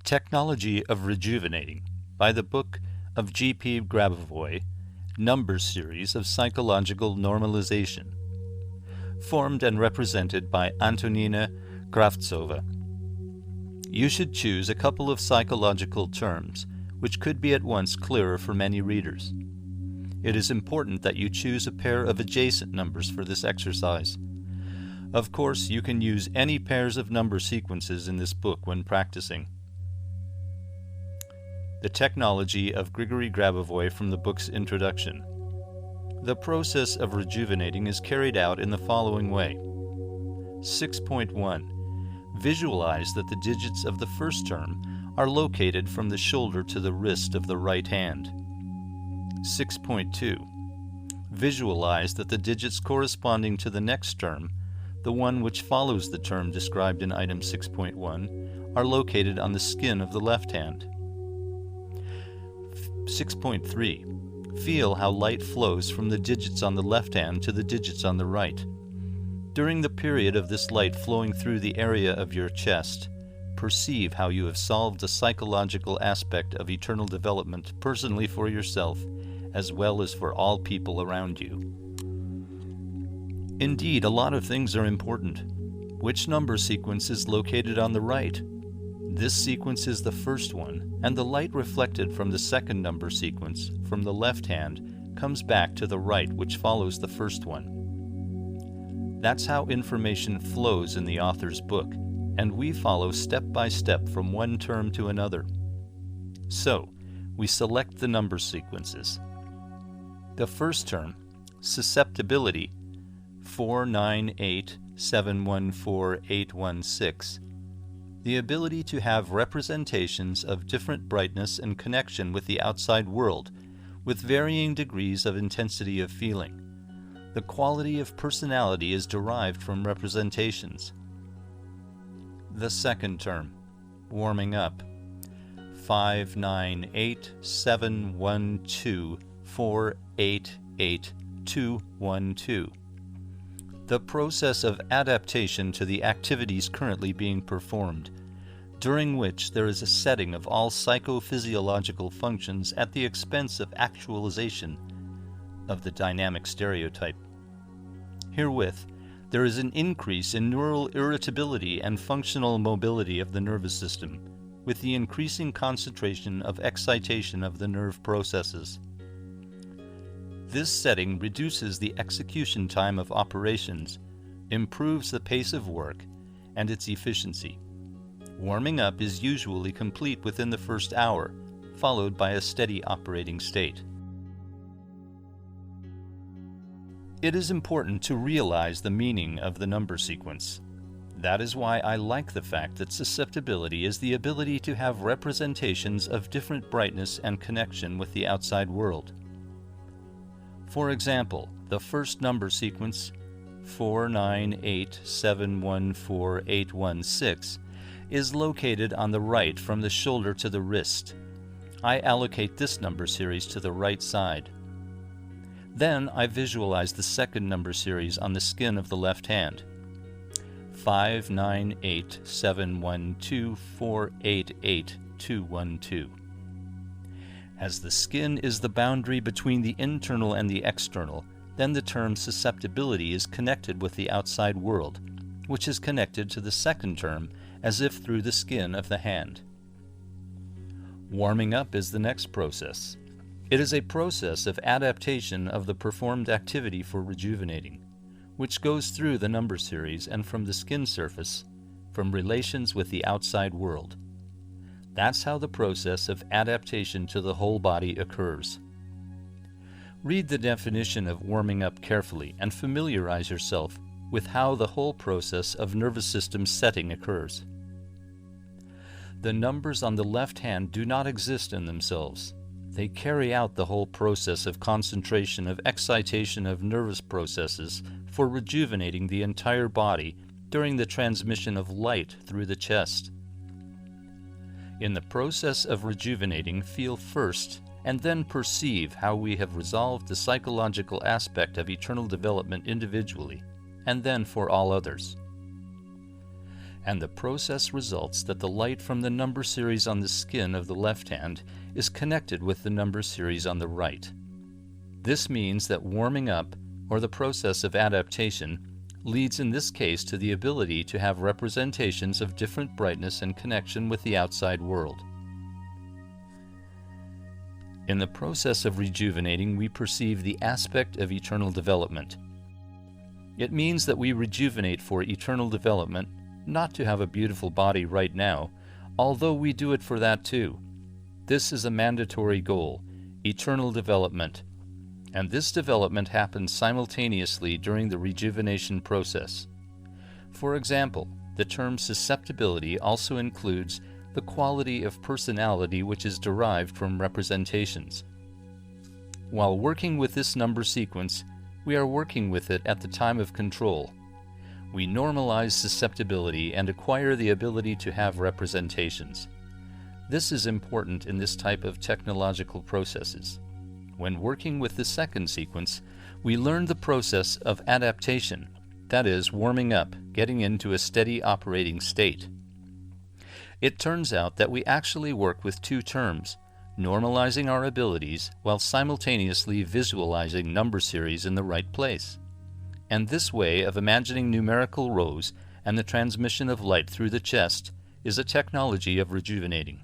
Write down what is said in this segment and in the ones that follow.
Technology of Rejuvenating by the book of G.P. Grabovoi, Number Series of Psychological Normalization, formed and represented by Antonina, Kravtsova. You should choose a couple of psychological terms which could be at once clearer for many readers. It is important that you choose a pair of adjacent numbers for this exercise. Of course, you can use any pairs of number sequences in this book when practicing. The technology of Grigori Grabovoi from the book's introduction. The process of rejuvenating is carried out in the following way. 6.1. Visualize that the digits of the first term are located from the shoulder to the wrist of the right hand. 6.2. Visualize that the digits corresponding to the next term, the one which follows the term described in item 6.1, are located on the skin of the left hand. 6.3. Feel how light flows from the digits on the left hand to the digits on the right. During the period of this light flowing through the area of your chest, perceive how you have solved the psychological aspect of eternal development personally for yourself, as well as for all people around you. Indeed, a lot of things are important. Which number sequence is located on the right? This sequence is the first one, and the light reflected from the second number sequence, from the left hand, comes back to the right, which follows the first one. That's how information flows in the author's book, and we follow step by step from one term to another. So, we select the number sequences. The first term, susceptibility, 498714816, the ability to have representations of different brightness and connection with the outside world, with varying degrees of intensity of feeling. The quality of personality is derived from representations. The second term, warming up, 5987124888212. The process of adaptation to the activities currently being performed, during which there is a setting of all psychophysiological functions at the expense of actualization of the dynamic stereotype. Herewith, there is an increase in neural irritability and functional mobility of the nervous system, with the increasing concentration of excitation of the nerve processes. This setting reduces the execution time of operations, improves the pace of work, and its efficiency. Warming up is usually complete within the first hour, followed by a steady operating state. It is important to realize the meaning of the number sequence. That is why I like the fact that susceptibility is the ability to have representations of different brightness and connection with the outside world. For example, the first number sequence, 498714816, is located on the right from the shoulder to the wrist. I allocate this number series to the right side. Then I visualize the second number series on the skin of the left hand, 5987124888212. As the skin is the boundary between the internal and the external, then the term susceptibility is connected with the outside world, which is connected to the second term as if through the skin of the hand. Warming up is the next process. It is a process of adaptation of the performed activity for rejuvenating, which goes through the number series and from the skin surface, from relations with the outside world. That's how the process of adaptation to the whole body occurs. Read the definition of warming up carefully and familiarize yourself with how the whole process of nervous system setting occurs. The numbers on the left hand do not exist in themselves. They carry out the whole process of concentration of excitation of nervous processes for rejuvenating the entire body during the transmission of light through the chest. In the process of rejuvenating, feel first and then perceive how we have resolved the psychological aspect of eternal development individually, and then for all others. and the process results that the light from the number series on the skin of the left hand is connected with the number series on the right. This means that warming up, or the process of adaptation, leads in this case to the ability to have representations of different brightness and connection with the outside world. In the process of rejuvenating, we perceive the aspect of eternal development. It means that we rejuvenate for eternal development, not to have a beautiful body right now, although we do it for that too. This is a mandatory goal, eternal development, and this development happens simultaneously during the rejuvenation process. For example, the term susceptibility also includes the quality of personality which is derived from representations. While working with this number sequence, we are working with it at the time of control. We normalize susceptibility and acquire the ability to have representations. This is important in this type of technological processes. When working with the second sequence, we learn the process of adaptation, that is, warming up, getting into a steady operating state. It turns out that we actually work with two terms, normalizing our abilities while simultaneously visualizing number series in the right place. And this way of imagining numerical rows and the transmission of light through the chest is a technology of rejuvenating.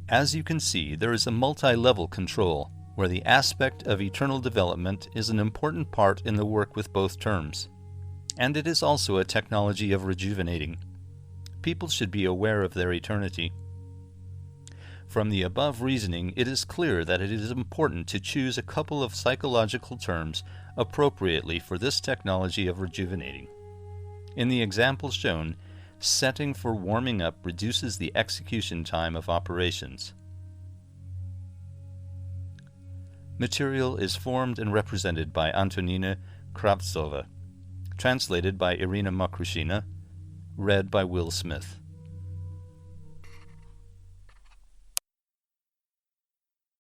As you can see, there is a multi-level control, where the aspect of eternal development is an important part in the work with both terms. And it is also a technology of rejuvenating. People should be aware of their eternity. From the above reasoning, it is clear that it is important to choose a couple of psychological terms appropriately for this technology of rejuvenating. In the example shown, setting for warming up reduces the execution time of operations. Material is formed and represented by Antonina Kravtsova. Translated by Irina Mokrushina. Read by Will Smith.